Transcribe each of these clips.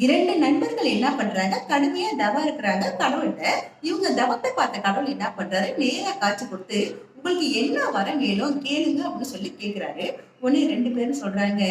2 நண்பர்கள் என்ன பண்றாங்க, கடுமையா தவம் இருக்கிறாங்க கடவுள்ட்ட. இவங்க தவத்தை பார்த்த கடவுள் என்ன பண்றாரு, நேரா காட்சி குடுத்து, "உங்களுக்கு என்ன வரம் வேணும் கேளுங்க" அப்படின்னு சொல்லி கேட்கிறாரு. உடனே 2 பேரும் சொல்றாங்க,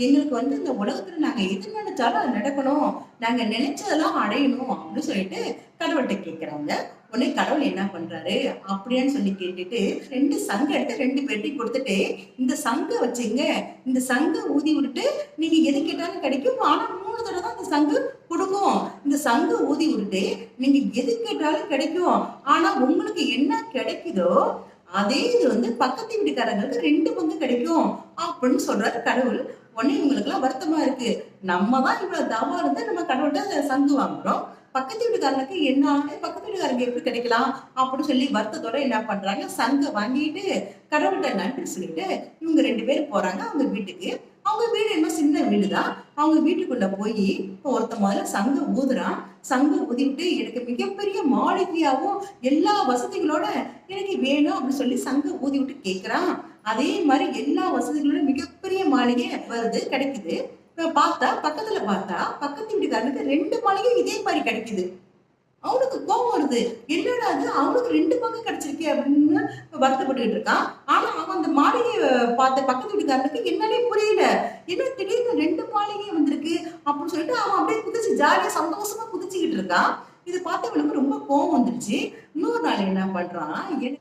"எங்களுக்கு இந்த உலகத்துல நாங்க எது நினைச்சாலும் அது நடக்கணும். நாங்க நினைச்சதெல்லாம் அடையணும்" அப்படின்னு சொல்லிட்டு கடவுள்ட்ட கேட்கிறாங்க. உடனே கடவுள் என்ன பண்றாரு, அப்படியான்னு சொல்லி கேட்டுட்டு 2 சங்கு எடுத்து 2 பேர்ட்டயும் குடுத்துட்டு, "இந்த சங்க வச்சுங்க. இந்த சங்க ஊதி விட்டுட்டு நீங்க எது கேட்டாலும் கிடைக்கும். ஆனா 3 தடவ தான் இந்த சங்கு குடுக்கும். இந்த சங்கு ஊதி விட்டுட்டு நீங்க எது கேட்டாலும் கிடைக்கும். ஆனா உங்களுக்கு என்ன கிடைக்குதோ, அதே இது பக்கத்து வீட்டுக்காரங்களுக்கு 2 பங்கு கிடைக்கும்" அப்படின்னு சொல்றாரு கடவுள். உடனே இவங்களுக்கெல்லாம் வருத்தமா இருக்கு. நம்ம தான் இவ்வளவு தவம் இருந்து நம்ம கடவுள்ட்ட சங்கு வாங்குறோம். பக்கத்து வீட்டுக்காரனுக்கு என்ன பக்கத்து வீட்டுக்காரங்க எப்படி கிடைக்கலாம் அப்படின்னு சொல்லி வருத்தத்தோட என்ன பண்றாங்க, சங்க வாங்கிட்டு கடவுள்கிட்ட நன்றி சொல்லிட்டு இவங்க 2 பேரும் போறாங்க அவங்க வீட்டுக்கு. அவங்க வீடு என்ன சின்ன வீடுதான். அவங்க வீட்டுக்குள்ள போய் ஒருத்தன் முதல்ல சங்க ஊதுறான். சங்க ஊதிவிட்டு எனக்கு மிகப்பெரிய மாளிகையாவும் எல்லா வசதிகளோட எனக்கு வேணும் அப்படின்னு சொல்லி சங்க ஊதி விட்டு கேட்கிறான். அதே மாதிரி எல்லா வசதிகளோட மிகப்பெரிய மாளிகை வருது, கிடைக்குது. பார்த்தா பக்கத்துல பார்த்தா பக்கத்து வீட்டுக்காரனுக்கு 2 மாளிகை இதே மாதிரி கிடைக்குது. அவனுக்கு கோவம் வருது. என்னடா இது அவனுக்கு 2 பங்கு கிடைச்சிருக்கே அப்படின்னு வருத்தப்பட்டுட்டு இருக்கான். ஆனா அவன் அந்த மாளிகைய பார்த்த பக்கத்து வீட்டுக்காரனுக்கு என்னன்னே புரியல. என்ன திடீர்னு 2 மாளிகை வந்திருக்கு அப்படின்னு சொல்லிட்டு அவன் அப்படியே குதிச்சு ஜாலியா சந்தோஷமா குதிச்சுக்கிட்டு இருக்கான். இத பார்த்தவனுக்கு ரொம்ப கோவம் வந்துருச்சு. இன்னொரு நாள் என்ன பண்றான்,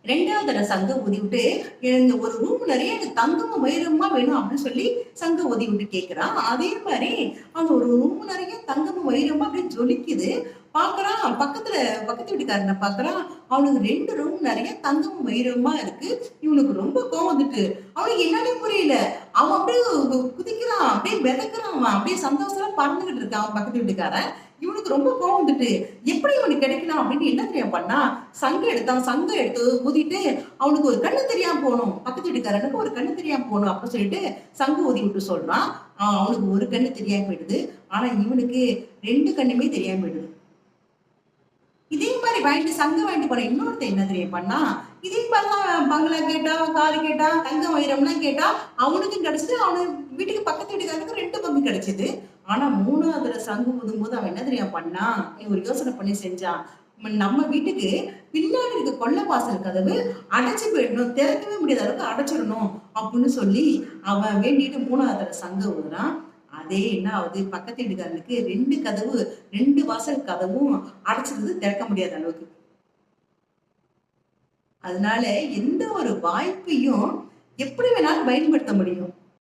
2வது தடவ சங்க ஊதி விட்டு, "இந்த ஒரு ரூம் நிறைய எனக்கு தங்கமும் வைரமுமா வேணும்" அப்படின்னு சொல்லி சங்க ஊதி விட்டு கேட்கிறான். அதே மாரி அந்த ஒரு ரூம் நிறைய தங்கமும் வைரமுமா அப்படியே ஜொலிக்குது. பார்க்குறான். பக்கத்து வீட்டுக்காரன பார்க்குறான். அவனுக்கு 2 ரூம் நெறைய தங்கமும் வைரமுமா இருக்கு. இவனுக்கு ரொம்ப கோவம் வந்துட்டு. அவனுக்கு என்னன்னே புரியல. அவன் அப்படியே குதிக்கிறான். அப்படியே மிதக்குறான் அவன். அப்படியே சந்தோஷமா பறந்துகிட்டு இருக்கான் அவன் பக்கத்து வீட்டுக்காரன். இவனுக்கு ரொம்ப கோவம் வந்துட்டு, எப்படி இவனுக்கு கிடைக்கலாம் அப்படின்னு என்ன தெரியுமா பண்ணான்? சங்கு எடுத்தான். சங்க எடுத்து ஊதிட்டு அவனுக்கு ஒரு கண்ணு தெரியாம போணும். பக்கத்து வீட்டுக்காரனுக்கு ஒரு கண்ணு தெரியாம போணும் அப்படின்னு சொல்லிட்டு சங்கு ஊதி விட்டு சொல்றான். அவனுக்கு ஒரு கண்ணு தெரியாம போயிடுது. ஆனா இவனுக்கு 2 கண்ணுமே தெரியாம போயிடுது. இதே மாரி சங்கு வாங்கிட்டு போன இன்னொருத்தன் என்ன தெரியுமா பண்ணான்? இதே மாரிதான் பங்களா கேட்டா, காரு கேட்டா, தங்கம் வைரம்லாம் கேட்டா, அவனுக்கும் கிடைச்சது. அவனு வீட்டுக்கு பக்கத்து வீட்டுக்காரனுக்கு 2 பங்கு கிடைச்சது. ஆனா 3வது தடவ சங்கு ஊதும்போது அவன் என்ன தெரியுமா பண்ணான்? ஒரு யோசனை பண்ணி செஞ்சான். நம்ம வீட்டுக்கு பின்னாடி இருக்க கொல்லை வாசல் கதவு அடைச்சு போயிடணும். திறக்கவே முடியாத அளவுக்கு அடைச்சிடணும் அப்படின்னு சொல்லி அவன் வேண்டிட்டு 3வது தடவ சங்க ஊதுறான். அதே என்ன ஆகுது, பக்கத்து வீட்டுக்காரனுக்கு 2 கதவு 2 வாசல் கதவும் அடைச்சிருது, திறக்க முடியாத அளவுக்கு. அதனால எந்த ஒரு வாய்ப்பையும் எப்படி வேணாலும் பயன்படுத்த முடியும்.